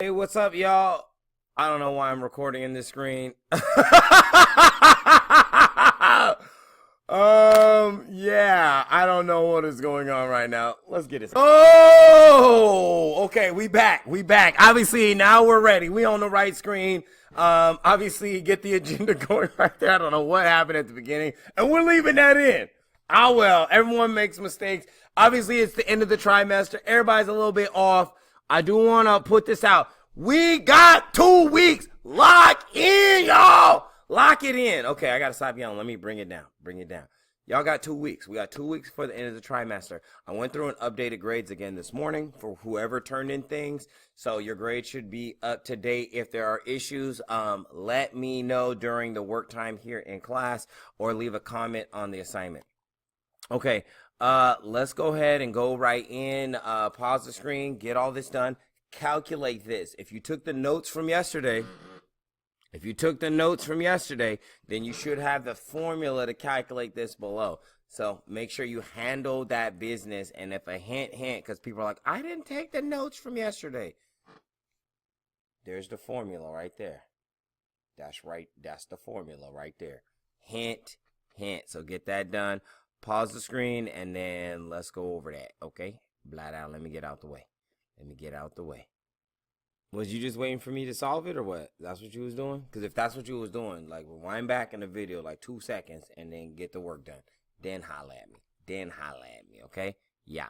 Hey, what's up, y'all? I don't know why I'm recording in this screen. Yeah, I don't know what is going on right now. Let's get it. Oh, okay, we back. We back. Obviously, now we're ready. We on the right screen. Obviously, get the agenda going right there. I don't know what happened at the beginning, and we're leaving that in. Ah, well, everyone makes mistakes. Obviously, it's the end of the trimester. Everybody's a little bit off. I do want to put this out. We got 2 weeks. Lock in, y'all. Lock it in. Okay, I got to stop yelling. Let me bring it down. Bring it down. Y'all got 2 weeks. We got 2 weeks for the end of the trimester. I went through and updated grades again this morning for whoever turned in things. So your grade should be up to date. If there are issues, let me know during the work time here in class or leave a comment on the assignment. Okay, let's go ahead and go right in. Pause the screen, get all this done. Calculate this. If you took the notes from yesterday, then you should have the formula to calculate this below. So make sure you handle that business. And if a hint, because people are like, I didn't take the notes from yesterday. There's the formula right there. That's right. That's the formula right there. Hint. So get that done. Pause the screen, and then let's go over that, okay? Blah out. Let me get out the way. Was you just waiting for me to solve it, or what? That's what you was doing? Because if that's what you was doing, like, rewind back in the video, like 2 seconds, and then get the work done. Then holla at me. Okay? Yeah.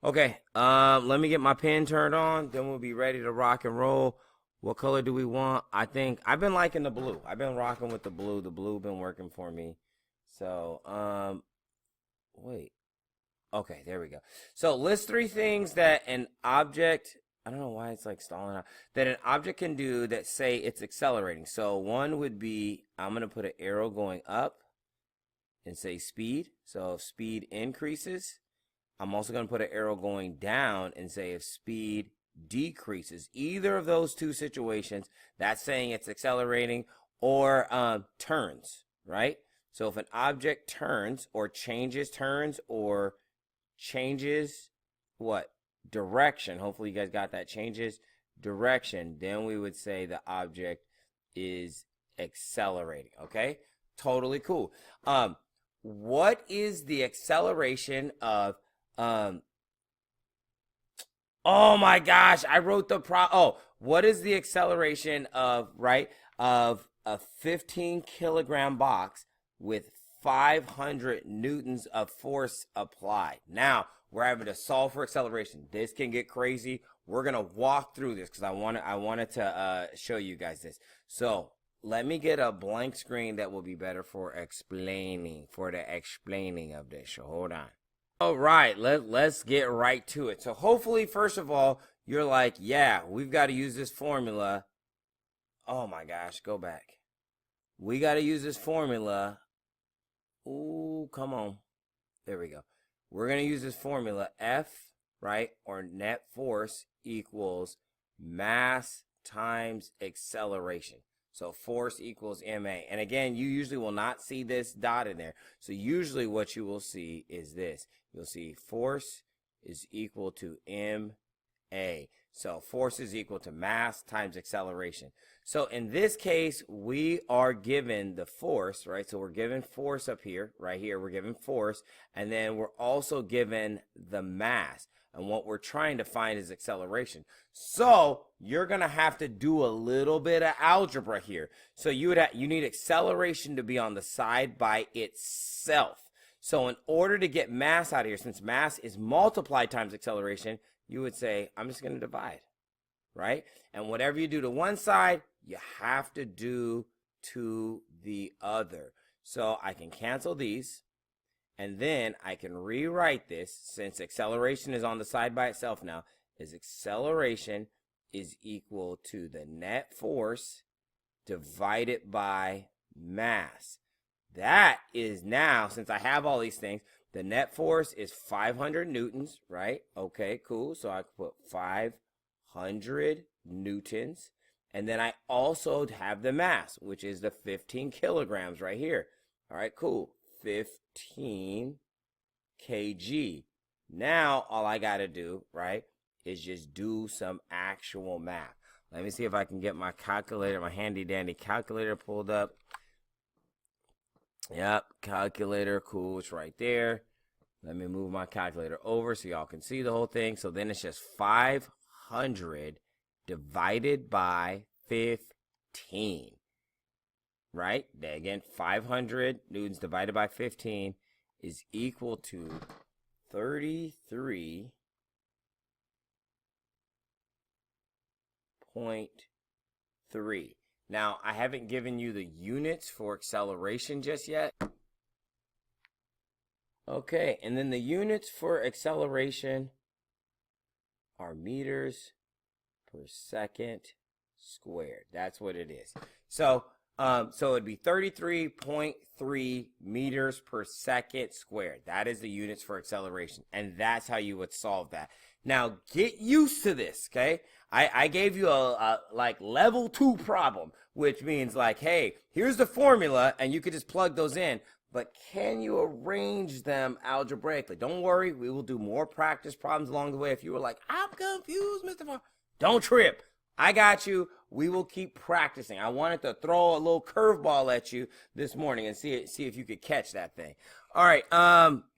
Okay, let me get my pen turned on. Then we'll be ready to rock and roll. What color do we want? I think I've been liking the blue. I've been rocking with the blue. The blue been working for me. So, wait. Okay, there we go. So list 3 things that an object, I don't know why it's like stalling out, that an object can do that say it's accelerating. So one would be, I'm going to put an arrow going up and say speed. So if speed increases, I'm also going to put an arrow going down and say if speed decreases. Either of those 2 situations, that's saying it's accelerating or turns, right? So if an object turns or changes turns or changes what? Direction. Hopefully you guys got that. Changes direction. Then we would say the object is accelerating. Okay? Totally cool. What is the acceleration of oh my gosh, I wrote the what is the acceleration of, right, of a 15 kilogram box with 500 newtons of force applied? Now, we're having to solve for acceleration. This can get crazy. We're going to walk through this because I wanted to show you guys this. So, let me get a blank screen that will be better for the explaining of this. So, hold on. All right, let's get right to it. So, hopefully, first of all, you're like, yeah, we've got to use this formula. Oh my gosh, go back. We got to use this formula. Ooh, come on. There we go. We're going to use this formula. F, right, or net force equals mass times acceleration. So force equals ma. And again, you usually will not see this dot in there. So usually what you will see is this. You'll see force is equal to ma. So force is equal to mass times acceleration. So in this case, we are given the force, right? So we're given force up here, right here, we're given force, and then we're also given the mass. And what we're trying to find is acceleration. So you're going to have to do a little bit of algebra here. So you need acceleration to be on the side by itself. So in order to get mass out of here, since mass is multiplied times acceleration, you would say, I'm just going to divide, right? And whatever you do to one side, you have to do to the other. So I can cancel these, and then I can rewrite this, since acceleration is on the side by itself now, is acceleration is equal to the net force divided by mass. That is now, since I have all these things, the net force is 500 newtons, right? Okay, cool. So I can put 500 newtons. And then I also have the mass, which is the 15 kilograms right here. All right, cool. 15 kg. Now, all I got to do, right, is just do some actual math. Let me see if I can get my calculator, my handy dandy calculator pulled up. Yep, calculator, cool, it's right there. Let me move my calculator over so y'all can see the whole thing. So then it's just 500 divided by 15, right? Again, 500 newtons divided by 15 is equal to 33.3. Now, I haven't given you the units for acceleration just yet. Okay, and then the units for acceleration are meters per second squared. That's what it is. So it'd be 33.3 meters per second squared. That is the units for acceleration, and that's how you would solve that. Now, get used to this, okay? I gave you a like level 2 problem, which means like, hey, here's the formula, and you could just plug those in. But can you arrange them algebraically? Don't worry, we will do more practice problems along the way. If you were like, I'm confused, Mr. Farr, don't trip. I got you. We will keep practicing. I wanted to throw a little curveball at you this morning and see if you could catch that thing. All right,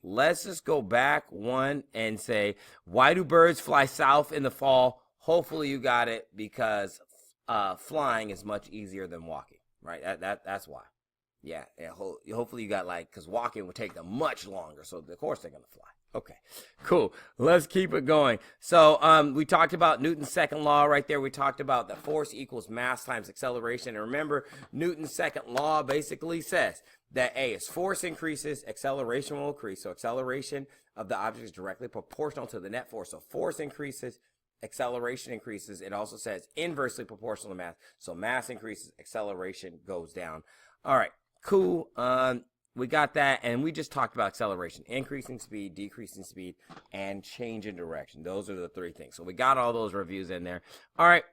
let's just go back one and say, why do birds fly south in the fall? Hopefully you got it, because flying is much easier than walking, right? That's why. Yeah, hopefully you got like, because walking would take them much longer, so of course they're going to fly. Okay, cool. Let's keep it going. So we talked about Newton's second law right there. We talked about that force equals mass times acceleration. And remember, Newton's second law basically says that as force increases, acceleration will increase. So acceleration of the object is directly proportional to the net force. So force increases, acceleration increases. It also says inversely proportional to mass. So mass increases, acceleration goes down. All right, cool. We got that, and we just talked about acceleration, increasing speed, decreasing speed, and change in direction. Those are the three things. So we got all those reviews in there. All right.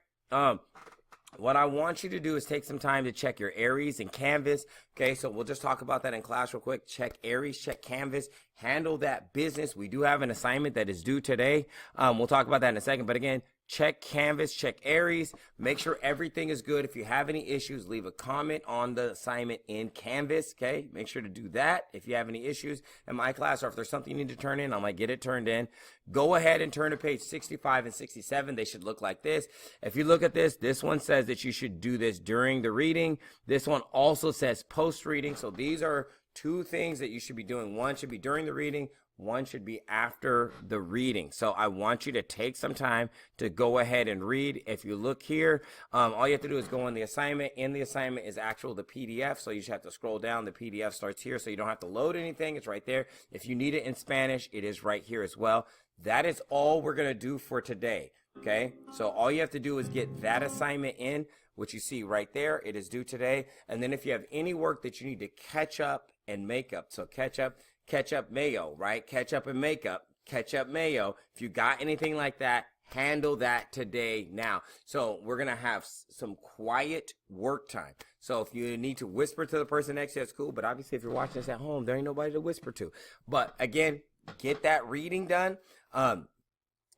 What I want you to do is take some time to check your Aries and Canvas. Okay, so we'll just talk about that in class real quick. Check Aries, check Canvas, handle that business. We do have an assignment that is due today. We'll talk about that in a second. But again, check Canvas, check Aries, make sure everything is good. If you have any issues, leave a comment on the assignment in Canvas, okay? Make sure to do that. If you have any issues in my class, or if there's something you need to turn in, I might get it turned in. Go ahead and turn to page 65 and 67. They should look like this. If you look at this, this one says that you should do this during the reading. This one also says post-reading. So these are two things that you should be doing. One should be during the reading. One should be after the reading. So I want you to take some time to go ahead and read. If you look here, all you have to do is go in the assignment. In the assignment is the PDF. So you just have to scroll down. The PDF starts here, so you don't have to load anything. It's right there. If you need it in Spanish, it is right here as well. That is all we're going to do for today. Okay. So all you have to do is get that assignment in, which you see right there. It is due today. And then if you have any work that you need to catch up and make up, so catch up mayo, right? Catch up and make up, catch up mayo. If you got anything like that, handle that today now. So we're going to have some quiet work time. So if you need to whisper to the person next to you, that's cool. But obviously if you're watching this at home, there ain't nobody to whisper to. But again, get that reading done.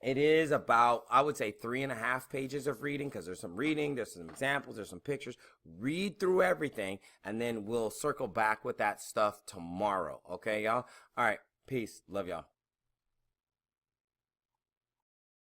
It is about, I would say, 3.5 pages of reading, because there's some reading, there's some examples, there's some pictures. Read through everything, and then we'll circle back with that stuff tomorrow. Okay, y'all? All right. Peace. Love y'all.